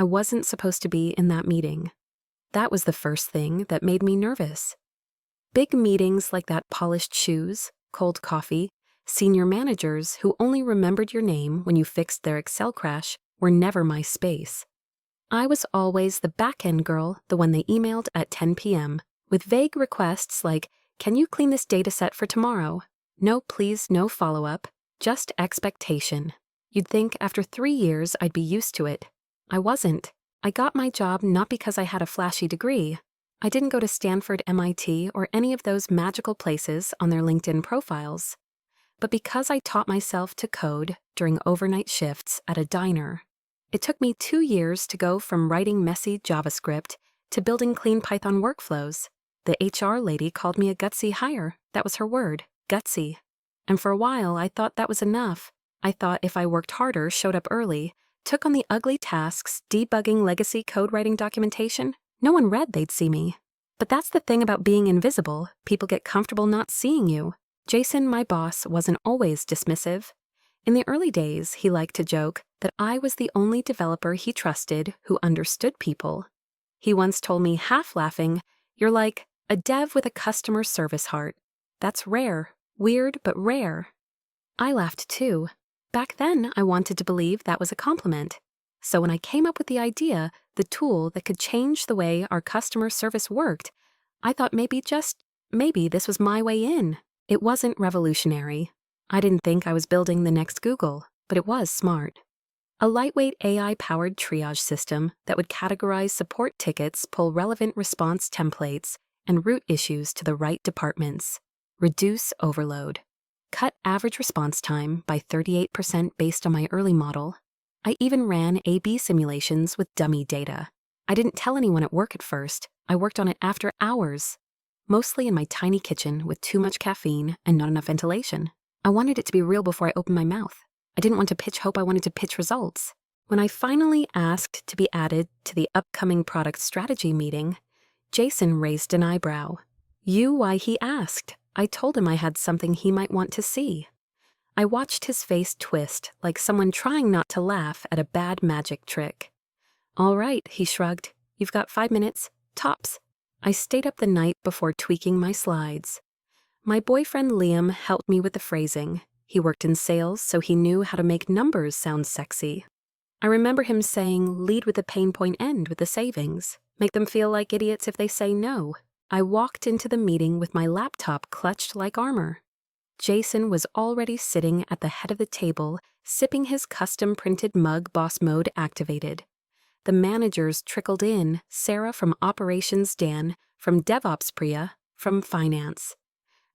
I wasn't supposed to be in that meeting. That was the first thing that made me nervous. Big meetings like that, polished shoes, cold coffee, senior managers who only remembered your name when you fixed their Excel crash were never my space. I was always the back-end girl, the one they emailed at 10 p.m., with vague requests like, "Can you clean this dataset for tomorrow?" No please, no follow-up, just expectation. You'd think after 3 years I'd be used to it. I wasn't. I got my job not because I had a flashy degree. I didn't go to Stanford, MIT, or any of those magical places on their LinkedIn profiles, but because I taught myself to code during overnight shifts at a diner. It took me 2 years to go from writing messy JavaScript to building clean Python workflows. The HR lady called me a gutsy hire. That was her word, gutsy. And for a while, I thought that was enough. I thought if I worked harder, showed up early, took on the ugly tasks, debugging legacy code writing documentation, no one read they'd see me. But that's the thing about being invisible. People get comfortable not seeing you. Jason, my boss, wasn't always dismissive. In the early days, he liked to joke that I was the only developer he trusted who understood people. He once told me, half laughing, "You're like a dev with a customer service heart. That's rare. Weird, but rare." I laughed too. Back then, I wanted to believe that was a compliment. So when I came up with the idea, the tool that could change the way our customer service worked, I thought maybe this was my way in. It wasn't revolutionary. I didn't think I was building the next Google, but it was smart. A lightweight AI-powered triage system that would categorize support tickets, pull relevant response templates, and route issues to the right departments. Reduce overload. Cut average response time by 38% based on my early model. I even ran A/B simulations with dummy data. I didn't tell anyone at work at first. I worked on it after hours, mostly in my tiny kitchen with too much caffeine and not enough ventilation. I wanted it to be real before I opened my mouth. I didn't want to pitch hope, I wanted to pitch results. When I finally asked to be added to the upcoming product strategy meeting, Jason raised an eyebrow. Why he asked? I told him I had something he might want to see. I watched his face twist like someone trying not to laugh at a bad magic trick. "All right," he shrugged. "You've got 5 minutes, tops." I stayed up the night before tweaking my slides. My boyfriend Liam helped me with the phrasing. He worked in sales, so he knew how to make numbers sound sexy. I remember him saying, "Lead with the pain point, end with the savings. Make them feel like idiots if they say no." I walked into the meeting with my laptop clutched like armor. Jason was already sitting at the head of the table, sipping his custom-printed mug, boss mode activated. The managers trickled in, Sarah from Operations, Dan, from DevOps Priya, from Finance.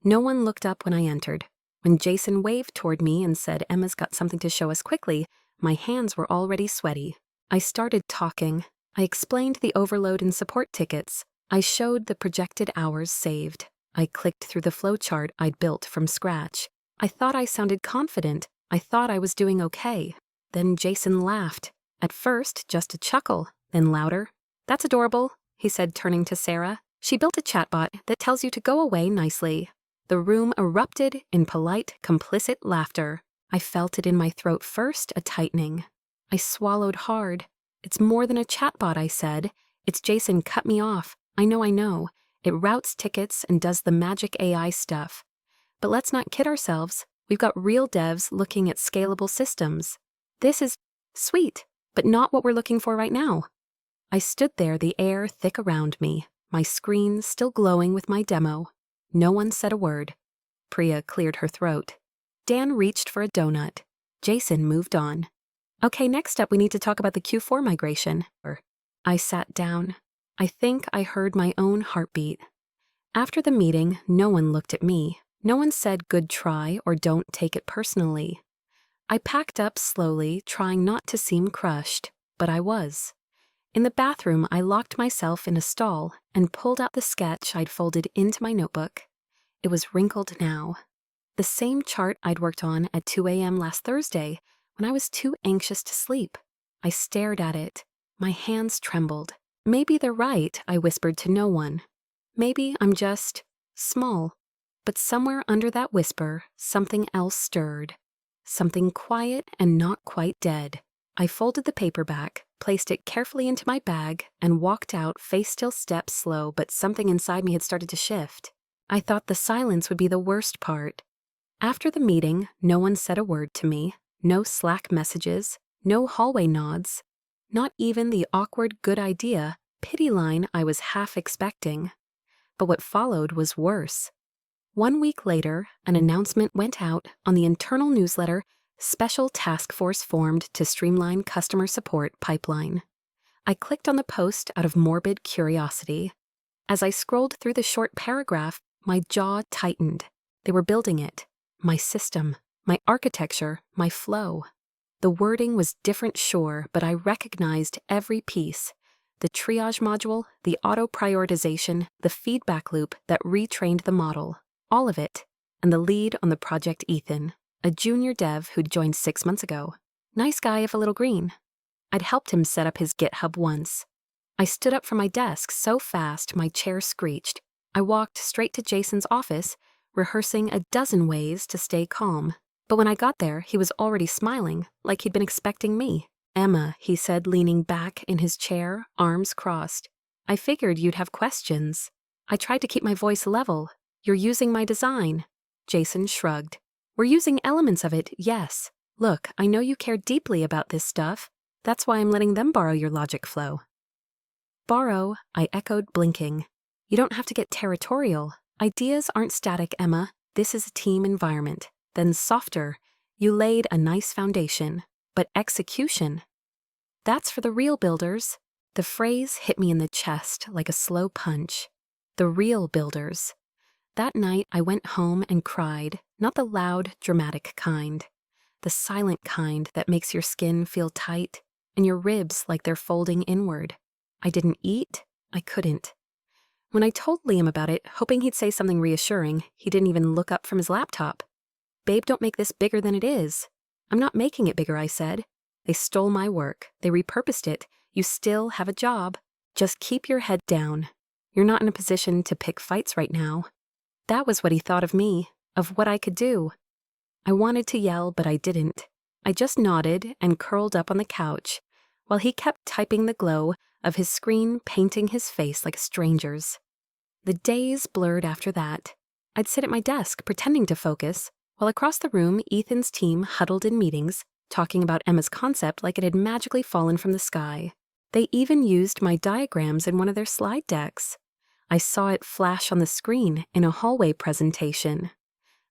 No one looked up when I entered. When Jason waved toward me and said, "Emma's got something to show us quickly," my hands were already sweaty. I started talking. I explained the overload in support tickets. I showed the projected hours saved. I clicked through the flowchart I'd built from scratch. I thought I sounded confident. I thought I was doing okay. Then Jason laughed. At first, just a chuckle, then louder. "That's adorable," he said, turning to Sarah. "She built a chatbot that tells you to go away nicely." The room erupted in polite, complicit laughter. I felt it in my throat first, a tightening. I swallowed hard. "It's more than a chatbot," I said. "It's Jason, cut me off. I know. It routes tickets and does the magic AI stuff. But let's not kid ourselves. We've got real devs looking at scalable systems. This is sweet, but not what we're looking for right now." I stood there, the air thick around me, my screen still glowing with my demo. No one said a word. Priya cleared her throat. Dan reached for a donut. Jason moved on. "Okay, next up we need to talk about the Q4 migration." I sat down. I think I heard my own heartbeat. After the meeting, no one looked at me. No one said good try or don't take it personally. I packed up slowly, trying not to seem crushed, but I was. In the bathroom, I locked myself in a stall and pulled out the sketch I'd folded into my notebook. It was wrinkled now. The same chart I'd worked on at 2 a.m. last Thursday when I was too anxious to sleep. I stared at it. My hands trembled. "Maybe they're right," I whispered to no one. "Maybe I'm just small." But somewhere under that whisper, something else stirred. Something quiet and not quite dead. I folded the paper back, placed it carefully into my bag, and walked out, face still steps slow, but something inside me had started to shift. I thought the silence would be the worst part. After the meeting, no one said a word to me, no Slack messages, no hallway nods, not even the awkward good idea, pity line I was half expecting. But what followed was worse. 1 week later, an announcement went out on the internal newsletter, Special Task Force formed to streamline customer support pipeline. I clicked on the post out of morbid curiosity. As I scrolled through the short paragraph, my jaw tightened. They were building it. My system, my architecture, my flow. The wording was different, sure, but I recognized every piece. The triage module, the auto-prioritization, the feedback loop that retrained the model. All of it. And the lead on the project, Ethan, a junior dev who'd joined 6 months ago. Nice guy if a little green. I'd helped him set up his GitHub once. I stood up from my desk so fast my chair screeched. I walked straight to Jason's office, rehearsing a dozen ways to stay calm. But when I got there, he was already smiling, like he'd been expecting me. "Emma," he said, leaning back in his chair, arms crossed. "I figured you'd have questions." I tried to keep my voice level. "You're using my design." Jason shrugged. "We're using elements of it, yes. Look, I know you care deeply about this stuff. That's why I'm letting them borrow your logic flow." "Borrow," I echoed, blinking. "You don't have to get territorial. Ideas aren't static, Emma. This is a team environment." Then softer, "You laid a nice foundation. But execution, that's for the real builders." The phrase hit me in the chest like a slow punch. The real builders. That night I went home and cried, not the loud, dramatic kind. The silent kind that makes your skin feel tight and your ribs like they're folding inward. I didn't eat. I couldn't. When I told Liam about it, hoping he'd say something reassuring, he didn't even look up from his laptop. "Babe, don't make this bigger than it is." "I'm not making it bigger," I said. "They stole my work. They repurposed it. You still have a job. Just keep your head down. You're not in a position to pick fights right now." That was what he thought of me, of what I could do. I wanted to yell, but I didn't. I just nodded and curled up on the couch, while he kept typing the glow of his screen, painting his face like a stranger's. The days blurred after that. I'd sit at my desk, pretending to focus, while across the room, Ethan's team huddled in meetings, talking about Emma's concept like it had magically fallen from the sky. They even used my diagrams in one of their slide decks. I saw it flash on the screen in a hallway presentation.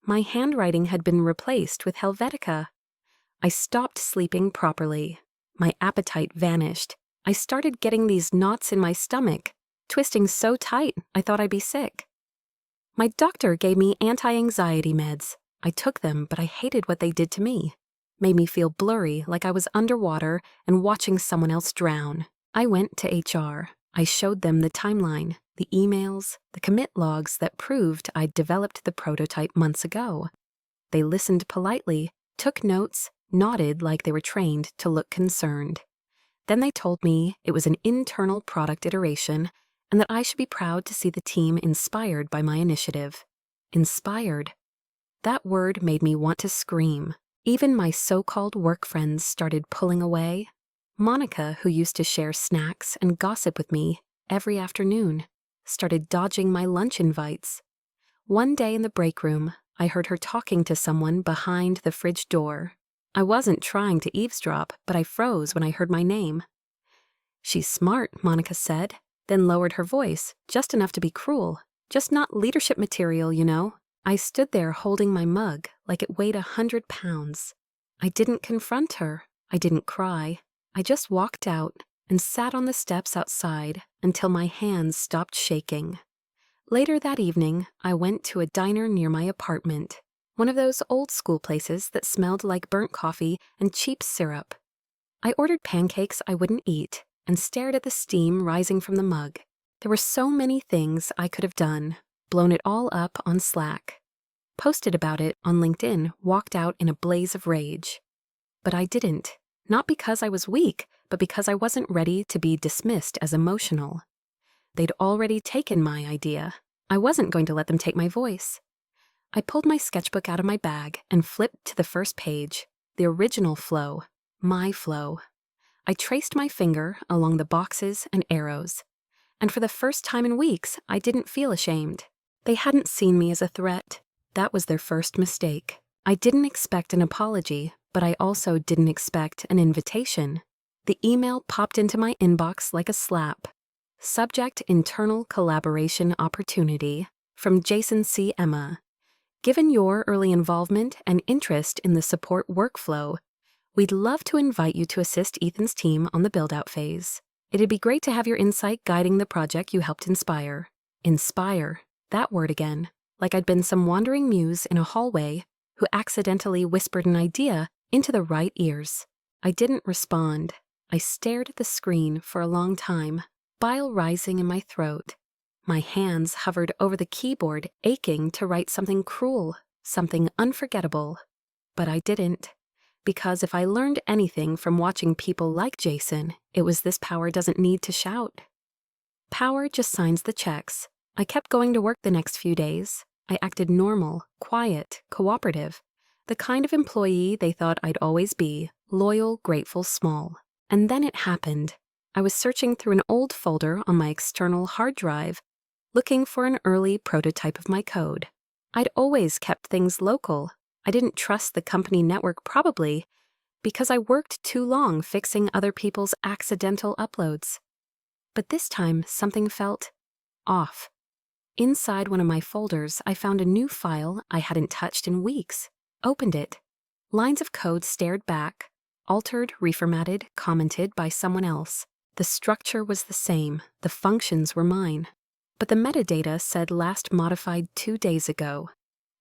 My handwriting had been replaced with Helvetica. I stopped sleeping properly. My appetite vanished. I started getting these knots in my stomach, twisting so tight I thought I'd be sick. My doctor gave me anti-anxiety meds. I took them, but I hated what they did to me. Made me feel blurry, like I was underwater and watching someone else drown. I went to HR. I showed them the timeline, the emails, the commit logs that proved I'd developed the prototype months ago. They listened politely, took notes, nodded like they were trained to look concerned. Then they told me it was an internal product iteration and that I should be proud to see the team inspired by my initiative. Inspired. That word made me want to scream. Even my so-called work friends started pulling away. Monica, who used to share snacks and gossip with me every afternoon, started dodging my lunch invites. One day in the break room, I heard her talking to someone behind the fridge door. I wasn't trying to eavesdrop, but I froze when I heard my name. "She's smart," Monica said, then lowered her voice, just enough to be cruel. "Just not leadership material, you know." I stood there holding my mug like it weighed 100 pounds. I didn't confront her. I didn't cry. I just walked out and sat on the steps outside until my hands stopped shaking. Later that evening, I went to a diner near my apartment, one of those old school places that smelled like burnt coffee and cheap syrup. I ordered pancakes I wouldn't eat and stared at the steam rising from the mug. There were so many things I could have done. Blown it all up on Slack, posted about it on LinkedIn, walked out in a blaze of rage. But I didn't, not because I was weak, but because I wasn't ready to be dismissed as emotional. They'd already taken my idea. I wasn't going to let them take my voice. I pulled my sketchbook out of my bag and flipped to the first page, the original flow, my flow. I traced my finger along the boxes and arrows, and for the first time in weeks, I didn't feel ashamed. They hadn't seen me as a threat. That was their first mistake. I didn't expect an apology, but I also didn't expect an invitation. The email popped into my inbox like a slap. Subject: Internal Collaboration Opportunity from Jason C. Emma. Given your early involvement and interest in the support workflow, we'd love to invite you to assist Ethan's team on the build-out phase. It'd be great to have your insight guiding the project you helped inspire. Inspire, that word again, like I'd been some wandering muse in a hallway who accidentally whispered an idea into the right ears. I didn't respond. I stared at the screen for a long time, bile rising in my throat. My hands hovered over the keyboard, aching to write something cruel, something unforgettable. But I didn't, because if I learned anything from watching people like Jason, it was this: power doesn't need to shout. Power just signs the checks. I kept going to work the next few days. I acted normal, quiet, cooperative, the kind of employee they thought I'd always be: loyal, grateful, small. And then it happened. I was searching through an old folder on my external hard drive, looking for an early prototype of my code. I'd always kept things local. I didn't trust the company network, probably because I worked too long fixing other people's accidental uploads. But this time, something felt off. Inside one of my folders, I found a new file I hadn't touched in weeks. Opened it. Lines of code stared back, altered, reformatted, commented by someone else. The structure was the same, the functions were mine. But the metadata said last modified 2 days ago,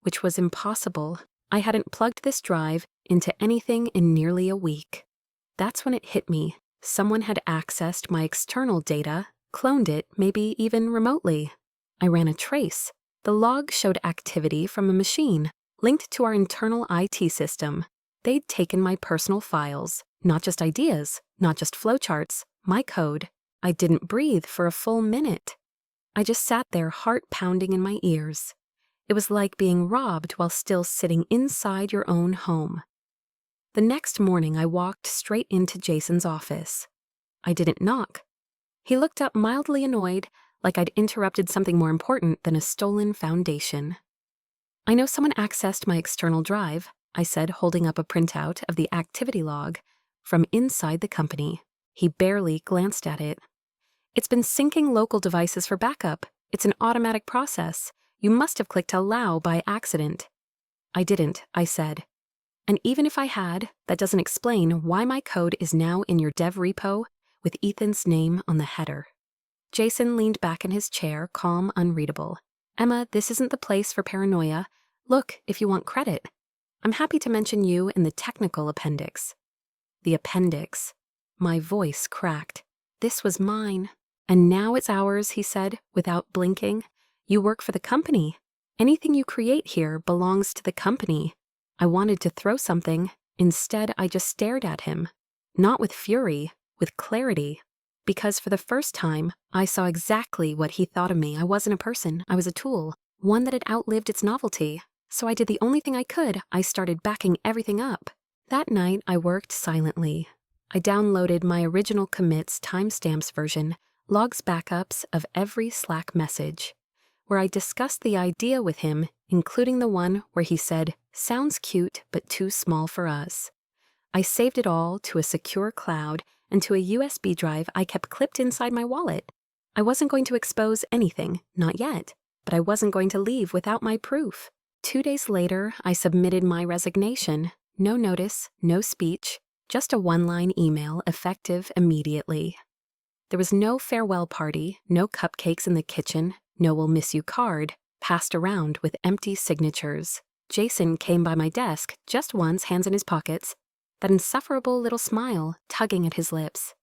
which was impossible. I hadn't plugged this drive into anything in nearly a week. That's when it hit me. Someone had accessed my external data, cloned it, maybe even remotely. I ran a trace. The log showed activity from a machine linked to our internal IT system. They'd taken my personal files, not just ideas, not just flowcharts, my code. I didn't breathe for a full minute. I just sat there, heart pounding in my ears. It was like being robbed while still sitting inside your own home. The next morning, I walked straight into Jason's office. I didn't knock. He looked up, mildly annoyed, like I'd interrupted something more important than a stolen foundation. "I know someone accessed my external drive," I said, holding up a printout of the activity log from inside the company. He barely glanced at it. "It's been syncing local devices for backup. It's an automatic process. You must have clicked allow by accident." "I didn't," I said. "And even if I had, that doesn't explain why my code is now in your dev repo with Ethan's name on the header." Jason leaned back in his chair, calm, unreadable. "Emma, this isn't the place for paranoia. Look, if you want credit, I'm happy to mention you in the technical appendix." The appendix. My voice cracked. This was mine. "And now it's ours," he said, without blinking. "You work for the company. Anything you create here belongs to the company." I wanted to throw something. Instead, I just stared at him. Not with fury, with clarity. Because for the first time, I saw exactly what he thought of me. I wasn't a person. I was a tool, one that had outlived its novelty. So I did the only thing I could. I started backing everything up. That night, I worked silently. I downloaded my original commits timestamps version, logs backups of every Slack message, where I discussed the idea with him, including the one where he said, "Sounds cute, but too small for us." I saved it all to a secure cloud and to a USB drive I kept clipped inside my wallet. I wasn't going to expose anything, not yet, but I wasn't going to leave without my proof. 2 days later, I submitted my resignation. No notice, no speech, just a one-line email, effective immediately. There was no farewell party, no cupcakes in the kitchen, no "we'll miss you" card, passed around with empty signatures. Jason came by my desk just once, hands in his pockets, that insufferable little smile tugging at his lips.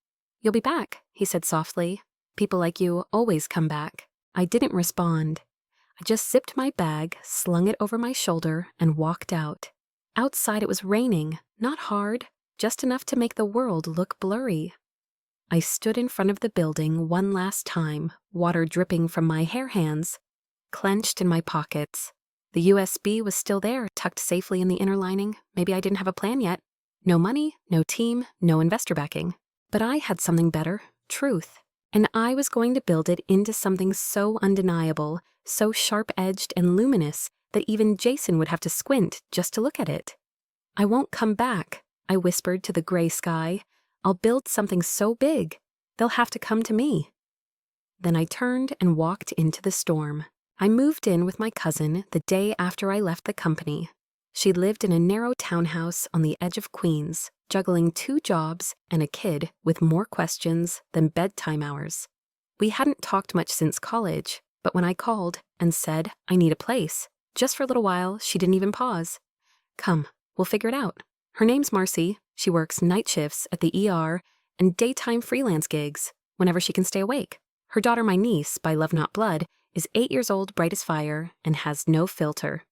"You'll be back," he said softly. "People like you always come back." I didn't respond. I just zipped my bag, slung it over my shoulder, and walked out. Outside it was raining, not hard, just enough to make the world look blurry. I stood in front of the building one last time, water dripping from my hair hands, clenched in my pockets. The USB was still there, tucked safely in the inner lining. Maybe I didn't have a plan yet. No money, no team, no investor backing. But I had something better, truth. And I was going to build it into something so undeniable, so sharp-edged and luminous that even Jason would have to squint just to look at it. I won't come back, I whispered to the gray sky. I'll build something so big, they'll have to come to me. Then I turned and walked into the storm. I moved in with my cousin the day after I left the company. She lived in a narrow townhouse on the edge of Queens, juggling 2 jobs and a kid with more questions than bedtime hours. We hadn't talked much since college, but when I called and said, I need a place, just for a little while, she didn't even pause. Come, we'll figure it out. Her name's Marcy. She works night shifts at the ER and daytime freelance gigs whenever she can stay awake. Her daughter, my niece, by love not blood, is 8 years old, bright as fire, and has no filter.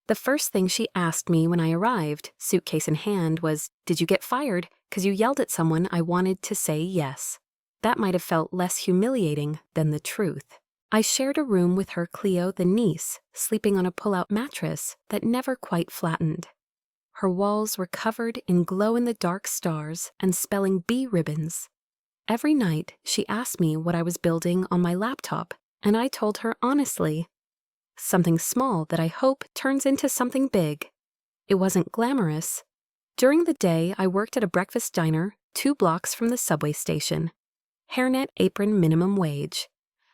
The first thing she asked me when I arrived, suitcase in hand, was, did you get fired? 'Cause you yelled at someone I wanted to say yes. That might have felt less humiliating than the truth. I shared a room with her Cleo, the niece, sleeping on a pull-out mattress that never quite flattened. Her walls were covered in glow-in-the-dark stars and spelling bee ribbons. Every night, she asked me what I was building on my laptop, and I told her honestly, something small that I hope turns into something big. It wasn't glamorous. During the day, I worked at a breakfast diner 2 blocks from the subway station. Hairnet apron minimum wage.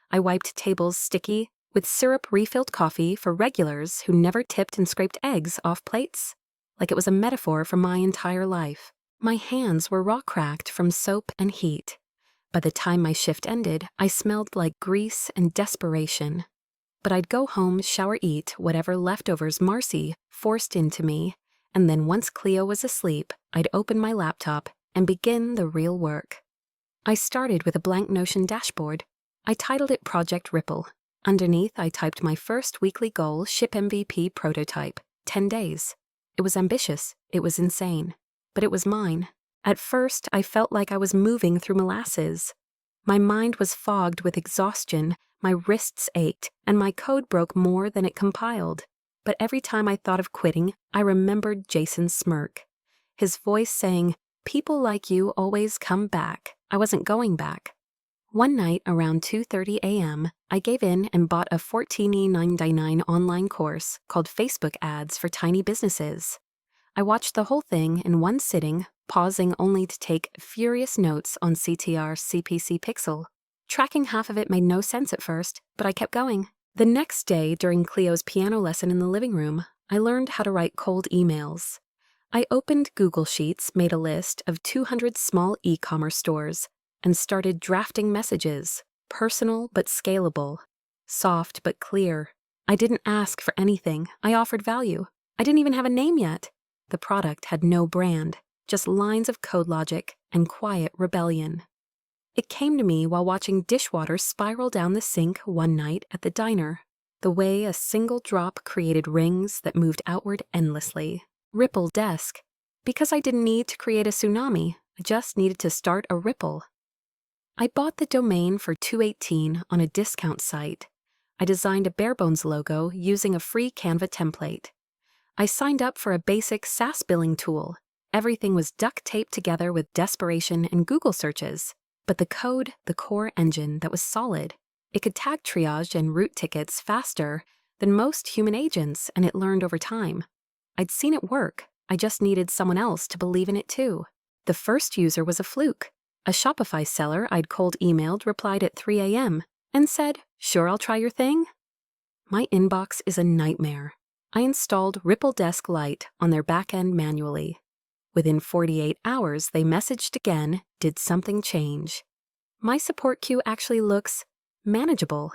I wiped tables sticky with syrup-refilled coffee for regulars who never tipped and scraped eggs off plates, like it was a metaphor for my entire life. My hands were raw-cracked from soap and heat. By the time my shift ended, I smelled like grease and desperation. But I'd go home, shower, eat whatever leftovers Marcy forced into me, and then once Cleo was asleep, I'd open my laptop and begin the real work. I started with a blank Notion dashboard. I titled it Project Ripple. Underneath, I typed my first weekly goal, ship MVP prototype, 10 days. It was ambitious, it was insane, but it was mine. At first, I felt like I was moving through molasses. My mind was fogged with exhaustion, my wrists ached, and my code broke more than it compiled. But every time I thought of quitting, I remembered Jason's smirk. His voice saying, people like you always come back. I wasn't going back. One night around 2:30 a.m., I gave in and bought a $14.99 online course called Facebook Ads for Tiny Businesses. I watched the whole thing in one sitting, pausing only to take furious notes on CTR CPC Pixel. Tracking half of it made no sense at first, but I kept going. The next day, during Cleo's piano lesson in the living room, I learned how to write cold emails. I opened Google Sheets, made a list of 200 small e-commerce stores, and started drafting messages, personal but scalable, soft but clear. I didn't ask for anything. I offered value. I didn't even have a name yet. The product had no brand, just lines of code logic and quiet rebellion. It came to me while watching dishwater spiral down the sink one night at the diner, the way a single drop created rings that moved outward endlessly. Ripple desk. Because I didn't need to create a tsunami, I just needed to start a ripple. I bought the domain for $2.18 on a discount site. I designed a barebones logo using a free Canva template. I signed up for a basic SaaS billing tool. Everything was duct taped together with desperation and Google searches. But the code, the core engine that was solid. It could tag triage and route tickets faster than most human agents, and it learned over time. I'd seen it work. I just needed someone else to believe in it too. The first user was a fluke. A Shopify seller I'd cold emailed replied at 3 a.m. and said, "Sure, I'll try your thing?" My inbox is a nightmare. I installed Ripple Desk Lite on their backend manually. Within 48 hours, they messaged again, did something change? My support queue actually looks manageable.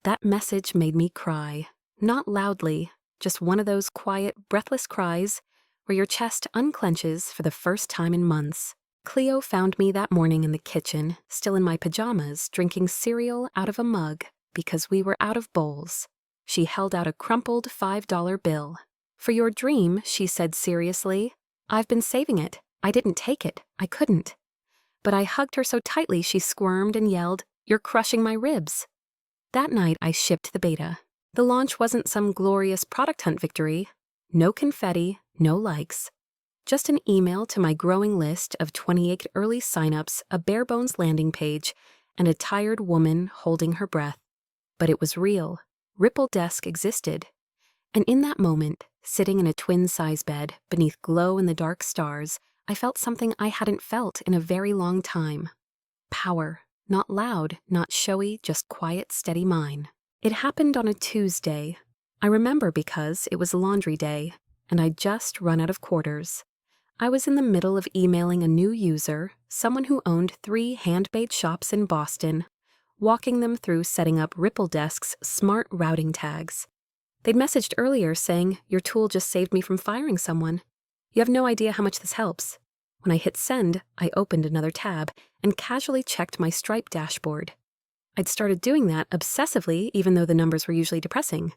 That message made me cry. Not loudly, just one of those quiet, breathless cries where your chest unclenches for the first time in months. Cleo found me that morning in the kitchen, still in my pajamas, drinking cereal out of a mug because we were out of bowls. She held out a crumpled $5 bill. "For your dream," she said seriously. "I've been saving it. I didn't take it. I couldn't." But I hugged her so tightly she squirmed and yelled, "You're crushing my ribs." That night I shipped the beta. The launch wasn't some glorious product hunt victory. No confetti, no likes. Just an email to my growing list of 28 early signups, a bare-bones landing page, and a tired woman holding her breath. But it was real. Ripple Desk existed. And in that moment, sitting in a twin-size bed beneath glow-in-the-dark stars, I felt something I hadn't felt in a very long time. Power. Not loud, not showy, just quiet, steady mine. It happened on a Tuesday. I remember because it was laundry day, and I'd just run out of quarters. I was in the middle of emailing a new user, someone who owned 3 handmade shops in Boston, walking them through setting up Ripple Desk's smart routing tags. They'd messaged earlier saying, "Your tool just saved me from firing someone. You have no idea how much this helps." When I hit send, I opened another tab and casually checked my Stripe dashboard. I'd started doing that obsessively, even though the numbers were usually depressing.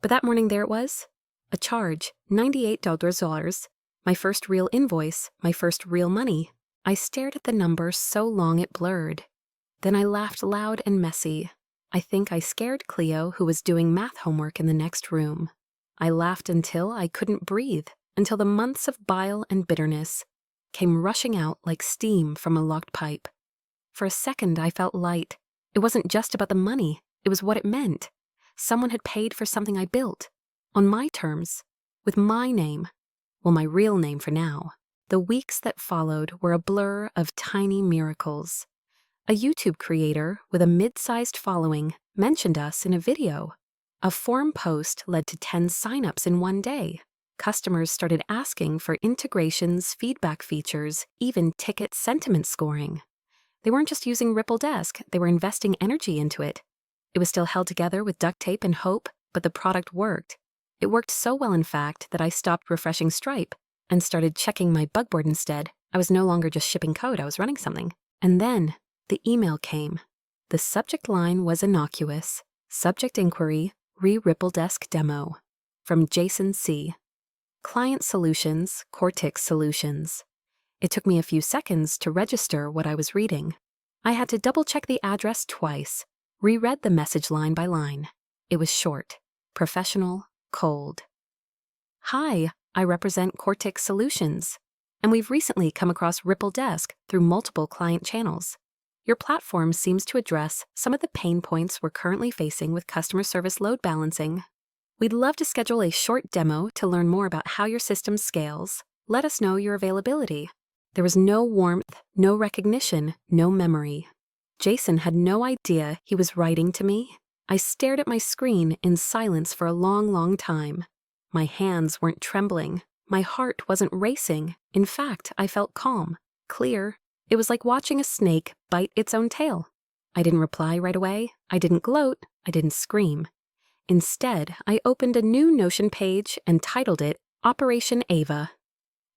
But that morning there it was. A charge, $98. My first real invoice, my first real money. I stared at the number so long it blurred. Then I laughed loud and messy. I think I scared Cleo, who was doing math homework in the next room. I laughed until I couldn't breathe, until the months of bile and bitterness came rushing out like steam from a locked pipe. For a second I felt light. It wasn't just about the money, it was what it meant. Someone had paid for something I built, on my terms, with my name. Well, my real name for now. The weeks that followed were a blur of tiny miracles. A YouTube creator with a mid-sized following mentioned us in a video. A forum post led to 10 signups in one day. Customers started asking for integrations, feedback features, even ticket sentiment scoring. They weren't just using Ripple Desk, they were investing energy into it. It was still held together with duct tape and hope, but the product worked. It worked so well, in fact, that I stopped refreshing Stripe and started checking my bug board instead. I was no longer just shipping code, I was running something. And then the email came. The subject line was innocuous. Subject inquiry, Ripple Desk demo. From Jason C. Client Solutions, Cortex Solutions. It took me a few seconds to register what I was reading. I had to double-check the address twice, reread the message line by line. It was short, professional, cold. "Hi, I represent Cortex Solutions, and we've recently come across Ripple Desk through multiple client channels. Your platform seems to address some of the pain points we're currently facing with customer service load balancing. We'd love to schedule a short demo to learn more about how your system scales. Let us know your availability." There was no warmth, no recognition, no memory. Jason had no idea he was writing to me. I stared at my screen in silence for a long, long time. My hands weren't trembling. My heart wasn't racing. In fact, I felt calm, clear. It was like watching a snake bite its own tail. I didn't reply right away. I didn't gloat. I didn't scream. Instead, I opened a new Notion page and titled it Operation Ava.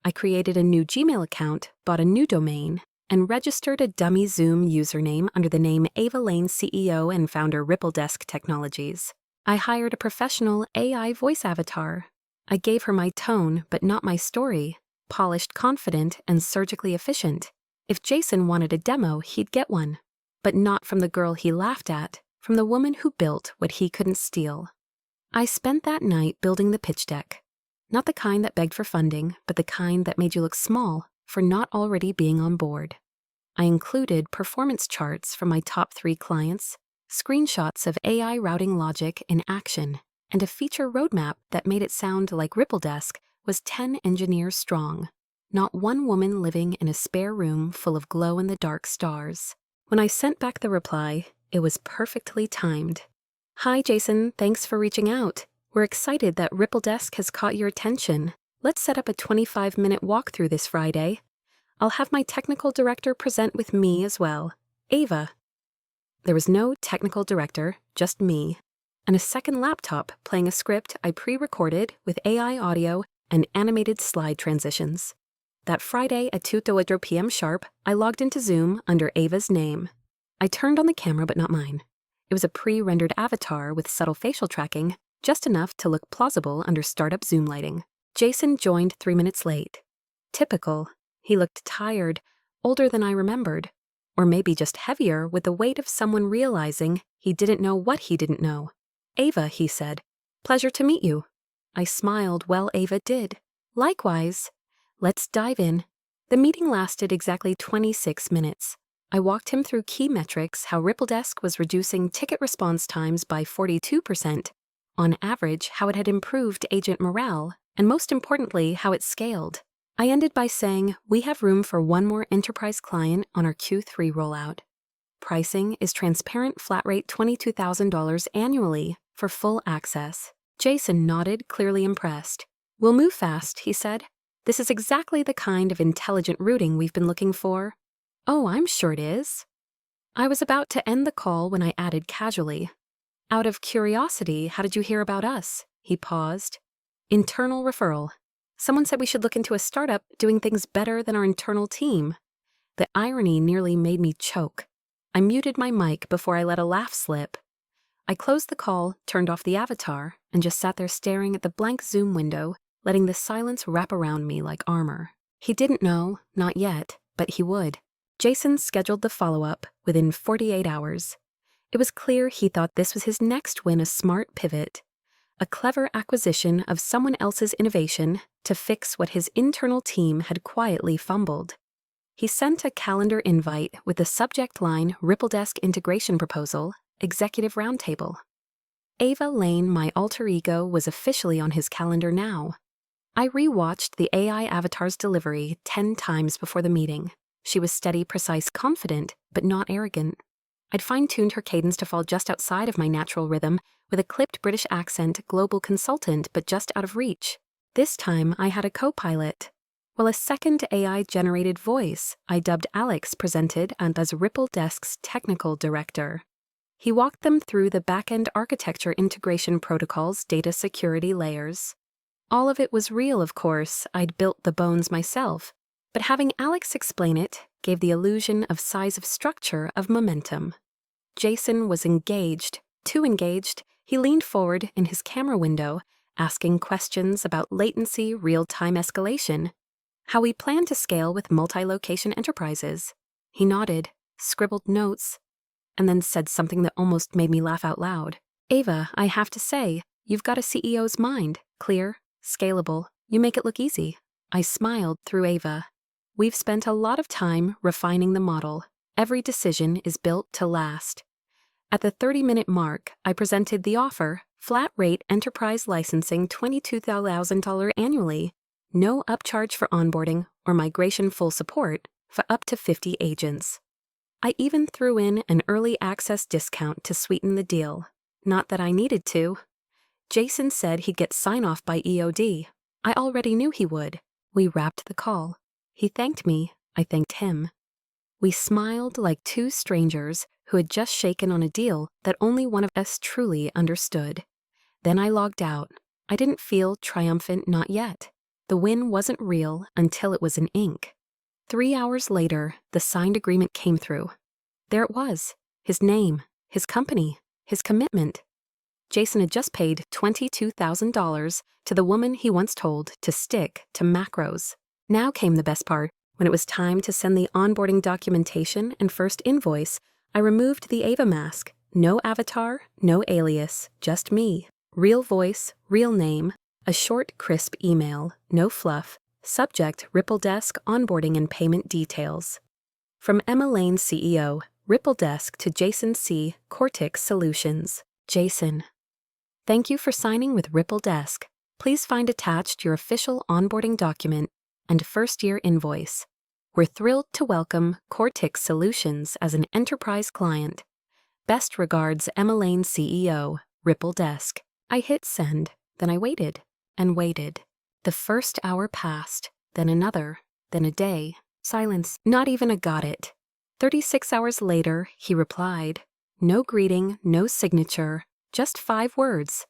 I created a new Gmail account, bought a new domain, and registered a dummy Zoom username under the name Ava Lane, CEO and founder Ripple Desk Technologies. I hired a professional AI voice avatar. I gave her my tone, but not my story. Polished, confident, and surgically efficient. If Jason wanted a demo, he'd get one. But not from the girl he laughed at, from the woman who built what he couldn't steal. I spent that night building the pitch deck. Not the kind that begged for funding, but the kind that made you look small for not already being on board. I included performance charts from my top 3 clients, screenshots of AI routing logic in action, and a feature roadmap that made it sound like Ripple Desk was 10 engineers strong. Not one woman living in a spare room full of glow-in-the-dark stars. When I sent back the reply, it was perfectly timed. "Hi, Jason, thanks for reaching out. We're excited that Ripple Desk has caught your attention. Let's set up a 25-minute walkthrough this Friday. I'll have my technical director present with me as well, Ava." There was no technical director, just me, and a second laptop playing a script I pre-recorded with AI audio and animated slide transitions. That Friday at 2:00 p.m. sharp, I logged into Zoom under Ava's name. I turned on the camera, but not mine. It was a pre-rendered avatar with subtle facial tracking, just enough to look plausible under startup Zoom lighting. Jason joined 3 minutes late. Typical. He looked tired, older than I remembered, or maybe just heavier with the weight of someone realizing he didn't know what he didn't know. "Ava," he said. "Pleasure to meet you." I smiled. Well, Ava did. "Likewise. Let's dive in. The meeting lasted exactly 26 minutes. I walked him through key metrics, how RippleDesk was reducing ticket response times by 42%, on average, how it had improved agent morale, and most importantly, how it scaled. I ended by saying, we have room for one more enterprise client on our Q3 rollout. Pricing is transparent flat rate $22,000 annually for full access. Jason nodded, clearly impressed. We'll move fast, he said. This is exactly the kind of intelligent routing we've been looking for. Oh, I'm sure it is. I was about to end the call when I added casually, out of curiosity, how did you hear about us? He paused. Internal referral. Someone said we should look into a startup doing things better than our internal team. The irony nearly made me choke. I muted my mic before I let a laugh slip. I closed the call, turned off the avatar, and just sat there staring at the blank Zoom window, letting the silence wrap around me like armor. He didn't know, not yet, but he would. Jason scheduled the follow-up within 48 hours. It was clear he thought this was his next win, a smart pivot, a clever acquisition of someone else's innovation to fix what his internal team had quietly fumbled. He sent a calendar invite with the subject line RippleDesk Integration Proposal, Executive Roundtable. Ava Lane, my alter ego, was officially on his calendar now. I rewatched the AI avatar's delivery 10 times before the meeting. She was steady, precise, confident, but not arrogant. I'd fine-tuned her cadence to fall just outside of my natural rhythm, with a clipped British accent, global consultant, but just out of reach. This time, I had a co-pilot. While a second AI-generated voice, I dubbed Alex, presented and as RippleDesk's technical director. He walked them through the back-end architecture, integration protocols, data security layers. All of it was real, of course. I'd built the bones myself. But having Alex explain it gave the illusion of size, of structure, of momentum. Jason was engaged, too engaged. He leaned forward in his camera window, asking questions about latency, real-time escalation, how we plan to scale with multi-location enterprises. He nodded, scribbled notes, and then said something that almost made me laugh out loud. Ava, I have to say, you've got a CEO's mind. Clear, scalable. You make it look easy. I smiled through Ava. We've spent a lot of time refining the model. Every decision is built to last. At the 30-minute mark, I presented the offer, flat rate enterprise licensing $22,000 annually, no upcharge for onboarding or migration, full support for up to 50 agents. I even threw in an early access discount to sweeten the deal. Not that I needed to. Jason said he'd get sign-off by EOD. I already knew he would. We wrapped the call. He thanked me, I thanked him. We smiled like two strangers who had just shaken on a deal that only one of us truly understood. Then I logged out. I didn't feel triumphant, not yet. The win wasn't real until it was in ink. 3 hours later, the signed agreement came through. There it was, his name, his company, his commitment. Jason had just paid $22,000 to the woman he once told to stick to macros. Now came the best part. When it was time to send the onboarding documentation and first invoice, I removed the Ava mask. No avatar, no alias, just me. Real voice, real name, a short, crisp email, no fluff. Subject, RippleDesk onboarding and payment details. From Emma Lane, CEO, RippleDesk, to Jason C., Cortex Solutions. Jason. Thank you for signing with RippleDesk. Please find attached your official onboarding document and first-year invoice. We're thrilled to welcome Cortex Solutions as an enterprise client. Best regards, Emma Lane, CEO, RippleDesk. I hit send, then I waited and waited. The first hour passed, then another, then a day. Silence, not even a got it. 36 hours later, he replied. No greeting, no signature, just 5 words.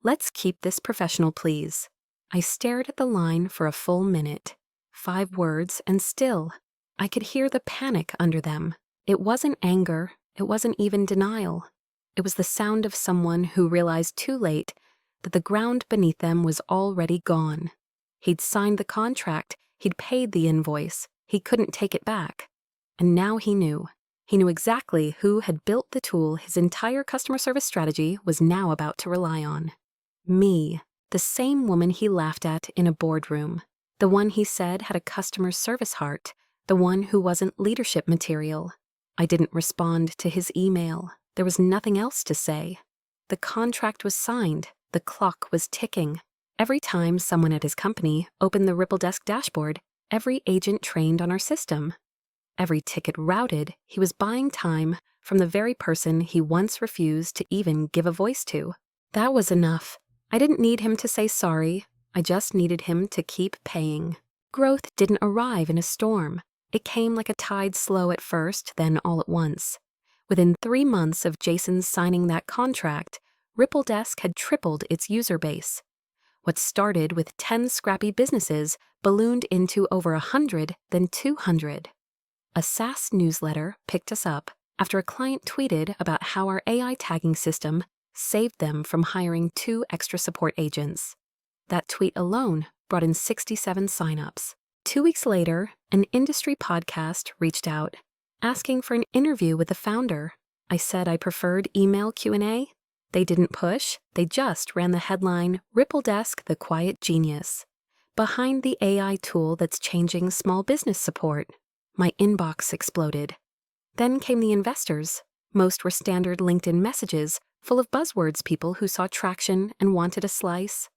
Let's keep this professional, please. I stared at the line for a full minute. 5 words, and still, I could hear the panic under them. It wasn't anger, it wasn't even denial. It was the sound of someone who realized too late that the ground beneath them was already gone. He'd signed the contract, he'd paid the invoice, he couldn't take it back. And now he knew. He knew exactly who had built the tool his entire customer service strategy was now about to rely on. Me. The same woman he laughed at in a boardroom. The one he said had a customer service heart, the one who wasn't leadership material. I didn't respond to his email. There was nothing else to say. The contract was signed. The clock was ticking. Every time someone at his company opened the Ripple Desk dashboard, every agent trained on our system. Every ticket routed, he was buying time from the very person he once refused to even give a voice to. That was enough. I didn't need him to say sorry. I just needed him to keep paying. Growth didn't arrive in a storm. It came like a tide, slow at first, then all at once. Within 3 months of Jason signing that contract, Ripple Desk had tripled its user base. What started with 10 scrappy businesses ballooned into over 100, then 200. A SaaS newsletter picked us up after a client tweeted about how our AI tagging system saved them from hiring 2 extra support agents. That tweet alone brought in 67 signups. 2 weeks later, an industry podcast reached out, asking for an interview with the founder. I said I preferred email Q&A. They didn't push, they just ran the headline, Ripple Desk, the Quiet Genius. Behind the AI tool that's changing small business support. My inbox exploded. Then came the investors. Most were standard LinkedIn messages, full of buzzwords, people who saw traction and wanted a slice.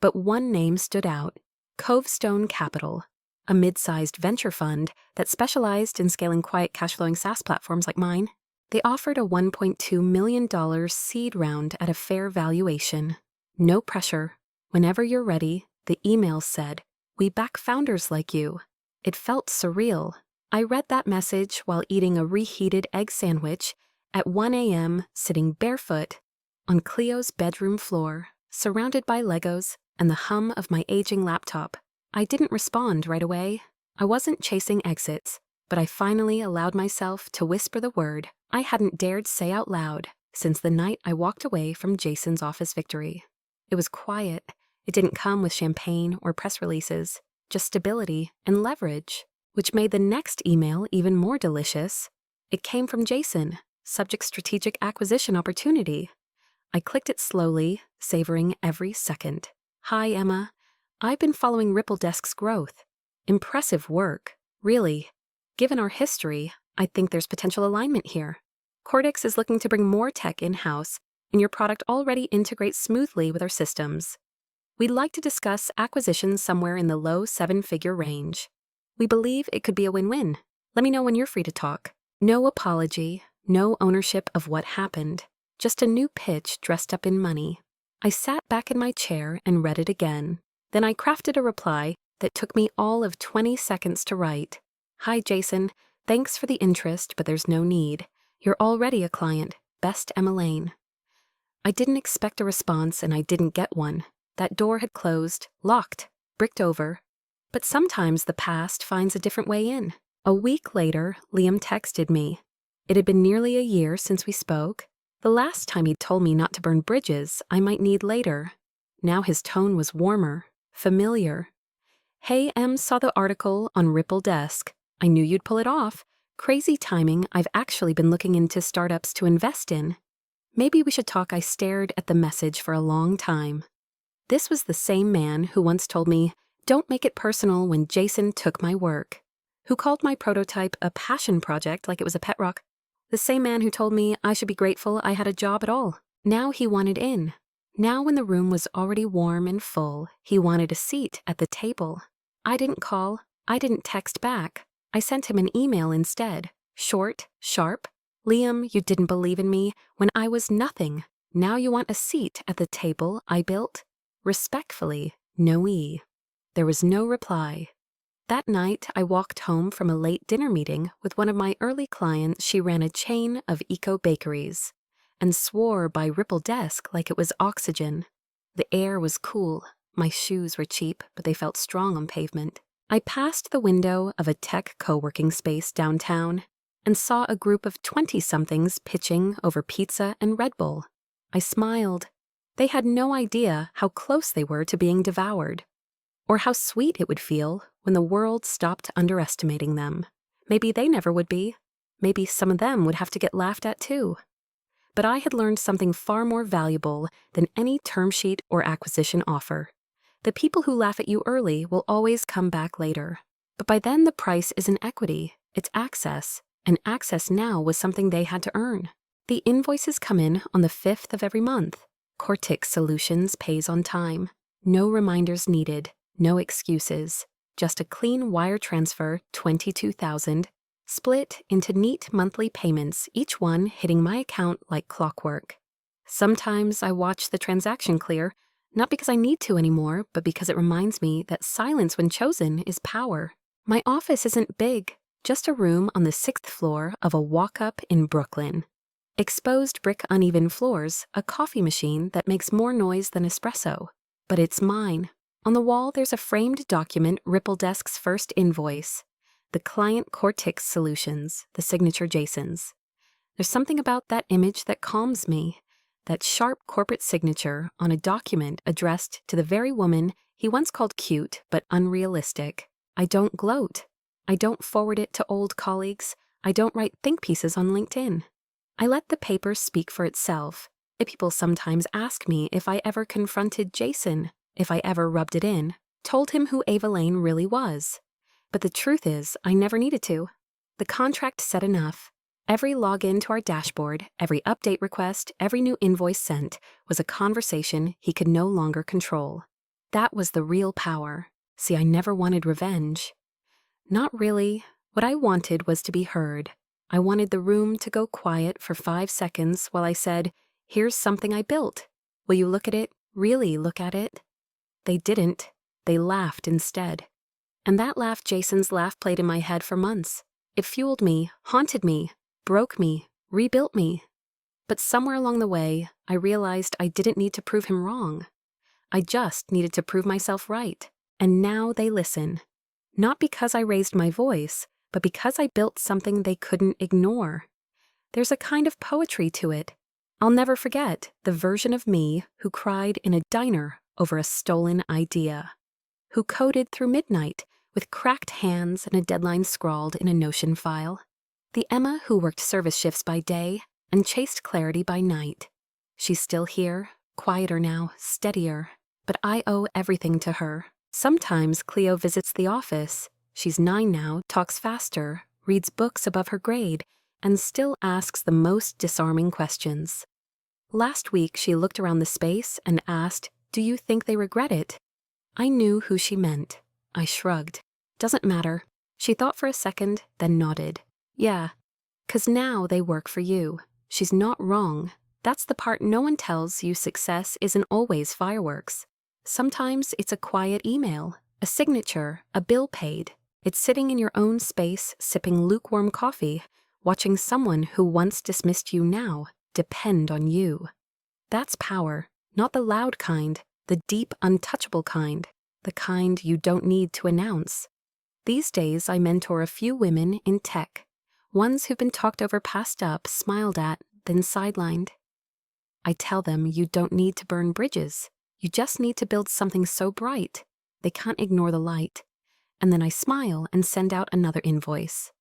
But one name stood out, Covestone Capital, a mid-sized venture fund that specialized in scaling quiet cash-flowing SaaS platforms like mine. They offered a $1.2 million seed round at a fair valuation. No pressure. Whenever you're ready, the email said, "We back founders like you." It felt surreal. I read that message while eating a reheated egg sandwich at 1 a.m., sitting barefoot on Cleo's bedroom floor, surrounded by Legos and the hum of my aging laptop. I didn't respond right away. I wasn't chasing exits, but I finally allowed myself to whisper the word I hadn't dared say out loud since the night I walked away from Jason's office victory. It was quiet. It didn't come with champagne or press releases, just stability and leverage, which made the next email even more delicious. It came from Jason, subject strategic acquisition opportunity. I clicked it slowly, savoring every second. Hi, Emma. I've been following Ripple Desk's growth. Impressive work, really. Given our history, I think there's potential alignment here. Cortex is looking to bring more tech in-house, and your product already integrates smoothly with our systems. We'd like to discuss acquisitions somewhere in the low 7-figure range. We believe it could be a win-win. Let me know when you're free to talk. No apology, no ownership of what happened. Just a new pitch dressed up in money. I sat back in my chair and read it again. Then I crafted a reply that took me all of 20 seconds to write. Hi, Jason. Thanks for the interest, but there's no need. You're already a client. Best, Emma Lane. I didn't expect a response, and I didn't get one. That door had closed, locked, bricked over. But sometimes the past finds a different way in. A week later, Liam texted me. It had been nearly a year since we spoke. The last time he'd told me not to burn bridges I might need later. Now his tone was warmer, familiar. Hey, Em, saw the article on Ripple Desk. I knew you'd pull it off. Crazy timing. I've actually been looking into startups to invest in. Maybe we should talk. I stared at the message for a long time. This was the same man who once told me, don't make it personal when Jason took my work. Who called my prototype a passion project like it was a pet rock. The same man who told me I should be grateful I had a job at all. Now he wanted in. Now when the room was already warm and full, he wanted a seat at the table. I didn't call. I didn't text back. I sent him an email instead. Short, sharp. Liam, you didn't believe in me when I was nothing. Now you want a seat at the table I built? Respectfully, no E. There was no reply. That night, I walked home from a late dinner meeting with one of my early clients. She ran a chain of eco-bakeries and swore by Ripple Desk like it was oxygen. The air was cool. My shoes were cheap, but they felt strong on pavement. I passed the window of a tech co-working space downtown and saw a group of 20-somethings pitching over pizza and Red Bull. I smiled. They had no idea how close they were to being devoured, or how sweet it would feel when the world stopped underestimating them. Maybe they never would be. Maybe some of them would have to get laughed at too. But I had learned something far more valuable than any term sheet or acquisition offer. The people who laugh at you early will always come back later. But by then the price isn't equity, it's access. And access now was something they had to earn. The invoices come in on the 5th of every month. Cortex Solutions pays on time. No reminders needed, no excuses. Just a clean wire transfer, $22,000, split into neat monthly payments, each one hitting my account like clockwork. Sometimes I watch the transaction clear, not because I need to anymore, but because it reminds me that silence when chosen is power. My office isn't big, just a room on the 6th floor of a walk-up in Brooklyn. Exposed brick uneven floors, a coffee machine that makes more noise than espresso. But it's mine. On the wall there's a framed document, Ripple Desk's first invoice. The client Cortex Solutions, the signature Jason's. There's something about that image that calms me. That sharp corporate signature on a document addressed to the very woman he once called cute but unrealistic. I don't gloat. I don't forward it to old colleagues. I don't write think pieces on LinkedIn. I let the paper speak for itself. People sometimes ask me if I ever confronted Jason, if I ever rubbed it in, told him who Ava Lane really was. But the truth is, I never needed to. The contract said enough. Every login to our dashboard, every update request, every new invoice sent was a conversation he could no longer control. That was the real power. See, I never wanted revenge. Not really. What I wanted was to be heard. I wanted the room to go quiet for 5 seconds while I said, "Here's something I built. Will you look at it? Really look at it?" They didn't. They laughed instead. And that laugh, Jason's laugh, played in my head for months. It fueled me, haunted me, broke me, rebuilt me. But somewhere along the way, I realized I didn't need to prove him wrong. I just needed to prove myself right. And now they listen. Not because I raised my voice, but because I built something they couldn't ignore. There's a kind of poetry to it. I'll never forget the version of me who cried in a diner over a stolen idea, who coded through midnight with cracked hands and a deadline scrawled in a Notion file. The Emma who worked service shifts by day and chased clarity by night. She's still here, quieter now, steadier, but I owe everything to her. Sometimes Cleo visits the office. She's 9 now, talks faster, reads books above her grade, and still asks the most disarming questions. Last week she looked around the space and asked, "Do you think they regret it?" I knew who she meant. I shrugged. "Doesn't matter." She thought for a second, then nodded. "Yeah, 'cause now they work for you." She's not wrong. That's the part no one tells you. Success isn't always fireworks. Sometimes it's a quiet email, a signature, a bill paid. It's sitting in your own space, sipping lukewarm coffee, watching someone who once dismissed you now depend on you. That's power, not the loud kind, the deep, untouchable kind, the kind you don't need to announce. These days I mentor a few women in tech, ones who've been talked over, passed up, smiled at, then sidelined. I tell them you don't need to burn bridges. You just need to build something so bright they can't ignore the light. And then I smile and send out another invoice.